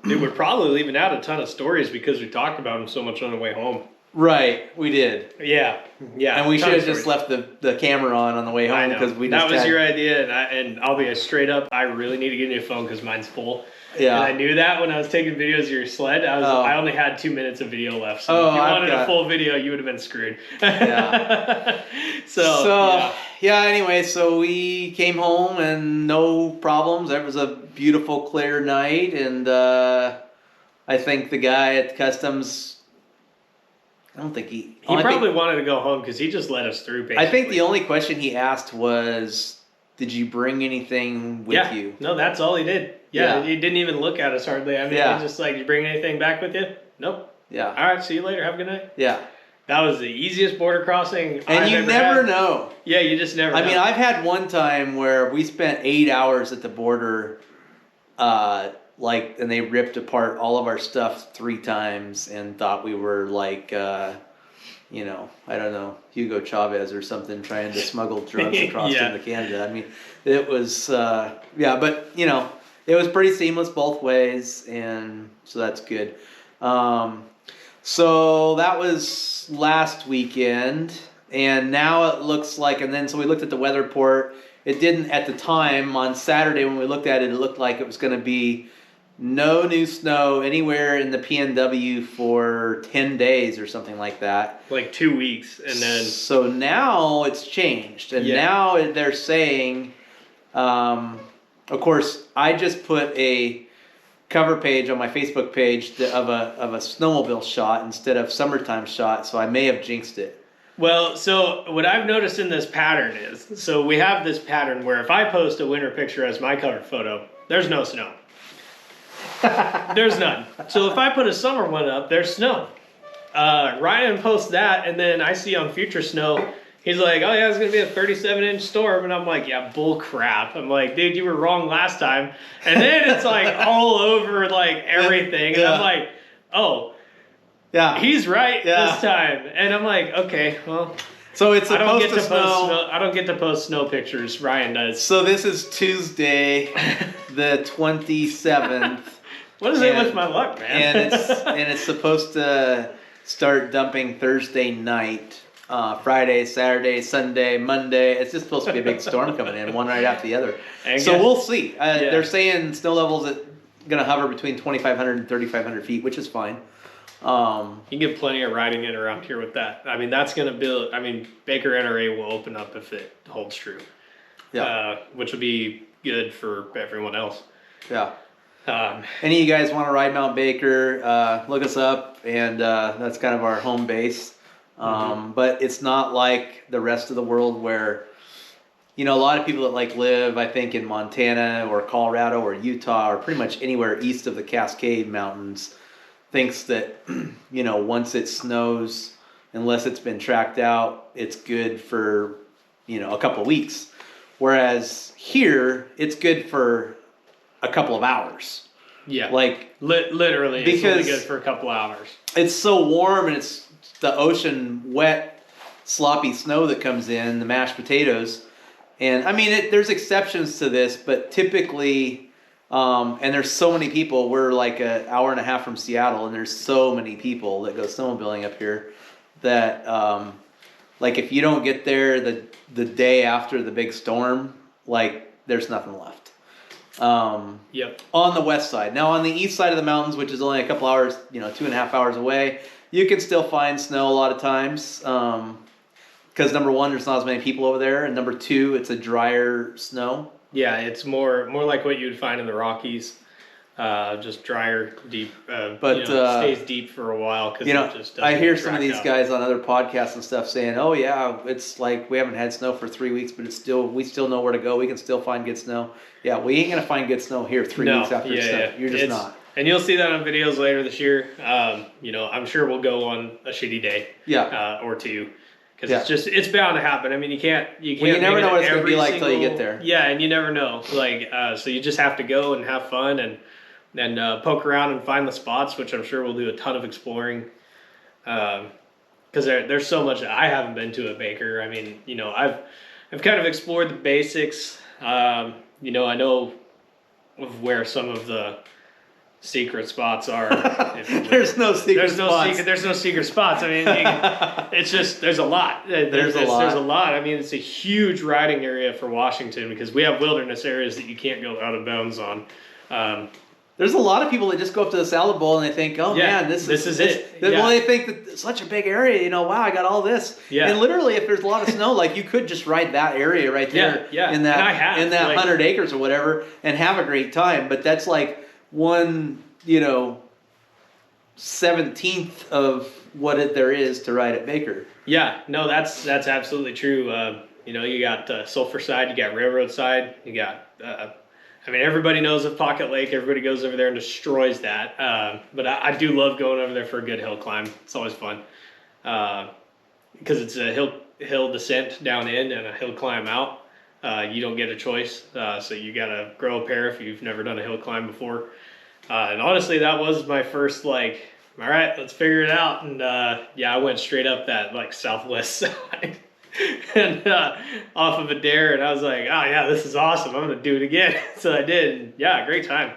Dude, we're probably leaving out a ton of stories because we talked about them so much on the way home. right, we did. Yeah, And we ton should of have just stories. left the camera on the way I home know. because we that just was had, your idea, and I'll be straight up. I really need to get a new phone because mine's full. Yeah. And I knew that when I was taking videos of your sled. I only had 2 minutes of video left. So Oh, if you I've wanted got- a full video, you would have been screwed. Yeah. So yeah. Anyway, so we came home and no problems. It was a beautiful, clear night, and I think the guy at customs. I don't think he. he probably wanted to go home because he just let us through. Basically. I think the only question he asked was, "Did you bring anything with you?" No, that's all he did. Yeah, he didn't even look at us hardly. I mean, Yeah. he just like, "You bring anything back with you?" Nope. Yeah. All right, see you later. Have a good night. Yeah. That was the easiest border crossing And I've you ever never had. know. Yeah, you just never. I know. mean, I've had one time where we spent 8 hours at the border, and they ripped apart all of our stuff 3 times and thought we were like, I don't know, Hugo Chavez or something trying to smuggle drugs across Yeah. into Canada. I mean, it was, but it was pretty seamless both ways, and so that's good. So that was last weekend, and now it looks like, and then so we looked at the weather report. It didn't at the time on Saturday when we looked at it. It looked like it was going to be no new snow anywhere in the PNW for 10 days or something like that. like 2 weeks, and then So now it's changed, and Yeah. now they're saying, of course, I just put a cover page on my Facebook page of a snowmobile shot instead of summertime shot, so I may have jinxed it. well, so what I've noticed in this pattern is, so we have this pattern where if I post a winter picture as my cover photo, there's no snow. There's none. So if I put a summer one up, there's snow. Ryan posts that, and then I see on Future Snow, he's like, oh yeah, it's gonna be a 37-inch storm, and I'm like, yeah, bull crap. I'm like, dude, you were wrong last time. And then it's like all over like everything, and I'm Yeah. like, oh, Yeah. he's right Yeah. this time. And I'm like, okay, well, So it's I don't supposed get to to post snow. snow. I don't get to post snow pictures. Ryan does. So this is Tuesday, the 27th. What is it And- with my luck, man? and it's supposed to start dumping Thursday night, Friday, Saturday, Sunday, Monday. It's just supposed to be a big storm coming in, one right after the other. And So guess- we'll see. Yeah. They're saying snow levels are going to hover between 2,500 and 3,500 feet, which is fine. You can get plenty of riding in around here with that. I mean, that's going to build. I mean, Baker NRA will open up if it holds true. Yeah. Which would be good for everyone else. Yeah. Um, Any of you guys want to ride Mount Baker, look us up, and that's kind of our home base. But it's not like the rest of the world where, a lot of people that live, I think, in Montana or Colorado or Utah or pretty much anywhere east of the Cascade Mountains thinks that, once it snows, unless it's been tracked out, it's good for, a couple of weeks. Whereas here, it's good for a couple of hours. yeah. Like, Literally, it's only because- good for a couple hours. it's so warm and it's the ocean wet, sloppy snow that comes in, the mashed potatoes. And I mean, there's exceptions to this, but typically, and there's so many people, we're like an hour and a half from Seattle, and there's so many people that go snowmobiling up here that, if you don't get there the day after the big storm, there's nothing left. Yep. On the west side. Now on the east side of the mountains, which is only a couple hours, 2.5 hours away, you can still find snow a lot of times. Because number one, there's not as many people over there, and number two, it's a drier snow. Yeah, it's more like what you'd find in the Rockies. Just drier, deep. But, stays deep for a while because You know, it just doesn't I hear get some of tracked these out. guys on other podcasts and stuff saying, "Oh yeah, it's like we haven't had snow for 3 weeks, but we still know where to go. We can still find good snow." Yeah, we ain't gonna find good snow here 3 weeks after it snowed. You're just not. And you'll see that on videos later this year. I'm sure we'll go on a shitty day. Yeah. Or two. Because it's bound to happen. I mean, you can't. Well, you never make know it what it's gonna be every like till you get there. Yeah, and you never know. So you just have to go and have fun and poke around and find the spots, which I'm sure we'll do a ton of exploring. Because there's so much that I haven't been to at Baker. I mean, I've kind of explored the basics. I know of where some of the secret spots are. There's no secret spots. There's no secret spots. I mean, it's just there's a lot. There's a lot. I mean, it's a huge riding area for Washington because we have wilderness areas that you can't go out of bounds on. There's a lot of people that just go up to the Salad Bowl and they think, "Oh man, this is it." Well, they think that it's such a big area. Wow, I got all this. Yeah. And literally, if there's a lot of snow, like you could just ride that area right there. Yeah. In that And I have, 100 acres or whatever, and have a great time. But that's like 1/17th of what there is to ride at Baker. Yeah, no, that's absolutely true. You got Sulphur Side, you got Railroad Side, you got. Everybody knows of Pocket Lake. Everybody goes over there and destroys that. But I do love going over there for a good hill climb. It's always fun because it's a hill descent down in and a hill climb out. You don't get a choice, so you gotta grow a pair if you've never done a hill climb before. And honestly, that was my first all right, let's figure it out. And I went straight up that southwest side. And off of Adair, and I was like, oh yeah, this is awesome, I'm gonna do it again. So I did, and yeah, great time.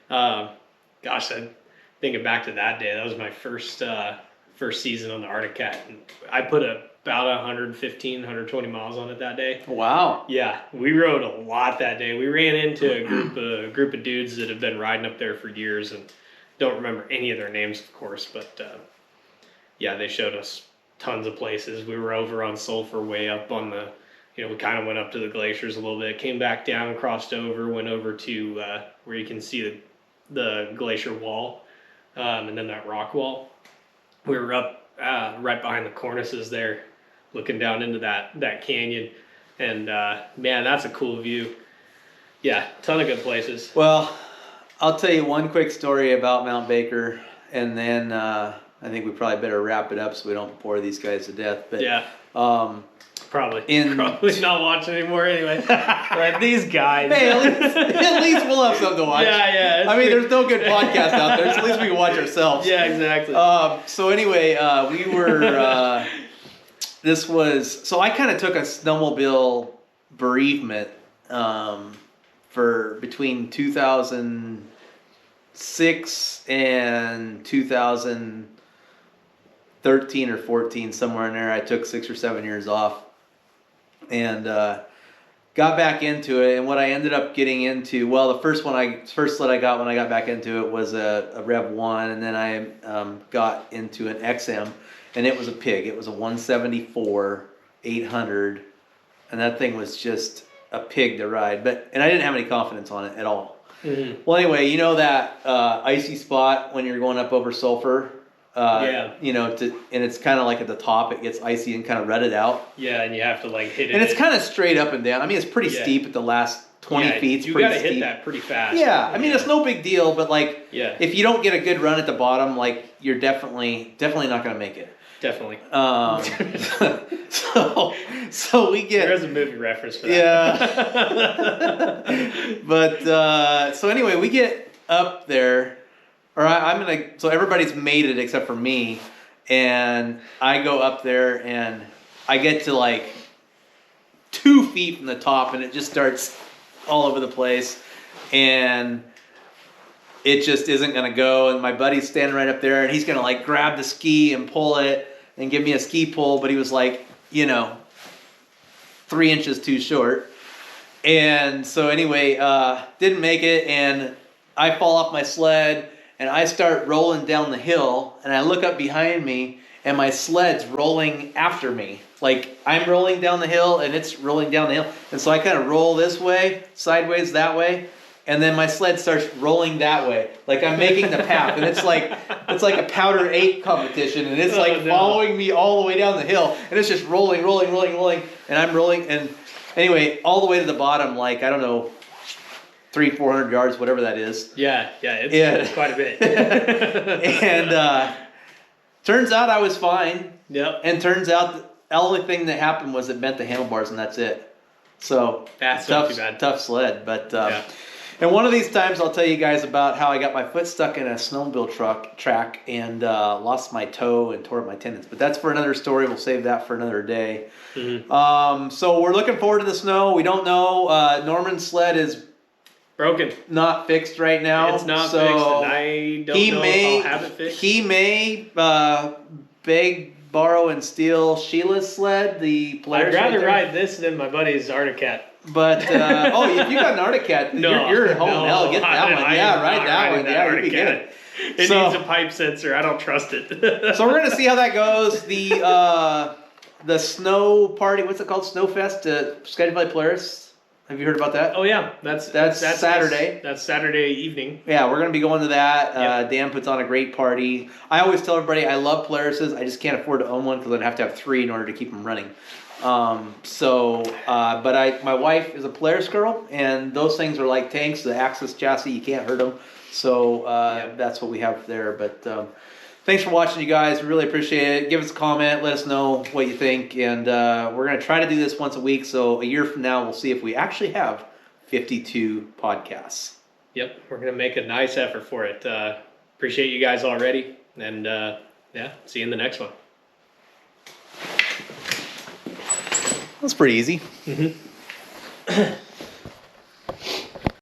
Gosh, I'm thinking back to that day, that was my first season on the Arctic Cat, and I put about 115 120 miles on it that day. Wow. Yeah, we rode a lot that day. We ran into a group of dudes that have been riding up there for years, and don't remember any of their names, of course, but they showed us tons of places. We were over on Sulphur, way up on the, we kind of went up to the glaciers a little bit, came back down, crossed over, went over to where you can see the glacier wall, and then that rock wall. We were up right behind the cornices there, looking down into that canyon, and man, that's a cool view. Yeah, ton of good places. Well, I'll tell you one quick story about Mount Baker, and then I think we probably better wrap it up so we don't bore these guys to death. But yeah, probably not watching anymore anyway. Like these guys. Hey, at least we'll have something to watch. Yeah. There's no good podcast out there, so at least we can watch ourselves. Yeah, exactly. So anyway, we were. So I kind of took a snowmobile bereavement for between 2006 and 2013 or 14, somewhere in there. I took 6 or 7 years off and got back into it. And what I ended up getting into, well, the first sled I got when I got back into it was a Rev 1, and then I got into an XM, and it was a pig. It was a 174 800, and that thing was just a pig to ride. And I didn't have any confidence on it at all. Mm-hmm. Well, anyway, that icy spot when you're going up over Sulphur. And it's kind of like at the top, it gets icy and kind of rutted out. Yeah, and you have to hit it. And it's kind of straight up and down. It's pretty steep at the last 20 feet. You got to hit that pretty fast. Yeah, it's no big deal, but if you don't get a good run at the bottom, you're definitely not going to make it. Definitely. So we get. There's a movie reference for that. Yeah. But so anyway, we get up there. So everybody's made it except for me, and I go up there and I get to 2 feet from the top, and it just starts all over the place, and it just isn't gonna go. And my buddy's standing right up there, and he's gonna grab the ski and pull it and give me a ski pull, but he was 3 inches too short. And so anyway, didn't make it, and I fall off my sled. And I start rolling down the hill, and I look up behind me, and my sled's rolling after me. Like I'm rolling down the hill and it's rolling down the hill. And so I kind of roll this way, sideways that way. And then my sled starts rolling that way. Like I'm making the path. And it's like a powder 8 competition. And it's like following me all the way down the hill. And it's just rolling. And I'm rolling. And anyway, all the way to the bottom, like, I don't know, 300-400 yards, whatever that is. Yeah, it's quite a bit. And turns out I was fine. Yep. And turns out the only thing that happened was it bent the handlebars, and that's it. So that's tough, not too bad. Tough sled, but and one of these times I'll tell you guys about how I got my foot stuck in a snowmobile track and lost my toe and tore up my tendons. But that's for another story. We'll save that for another day. Mm-hmm. So we're looking forward to the snow. We don't know. Norman's sled is broken, not fixed right now. It's not fixed, and I don't know if I'll have it fixed. He may borrow and steal Sheila's sled, the Polaris. I'd rather ride this than my buddy's Arctic Cat. But if you got an Arctic Cat, you're at home. Hell, get that one. Yeah, ride that one. Yeah, you'd be good. It needs a pipe sensor. I don't trust it. So we're gonna see how that goes. The snow party. What's it called? Snowfest. Scheduled by Polaris. Have you heard about that? Oh yeah, that's Saturday. That's Saturday evening. Yeah, we're gonna be going to that. Yep. Dan puts on a great party. I always tell everybody I love Polaris's. I just can't afford to own one because I'd have to have 3 in order to keep them running. But my wife is a Polaris girl, and those things are like tanks. The Axis chassis, you can't hurt them. So that's what we have there. But thanks for watching, you guys. We really appreciate it. Give us a comment. Let us know what you think. And we're going to try to do this once a week. So a year from now, we'll see if we actually have 52 podcasts. Yep. We're going to make a nice effort for it. Appreciate you guys already. And see you in the next one. That's pretty easy. Mm-hmm.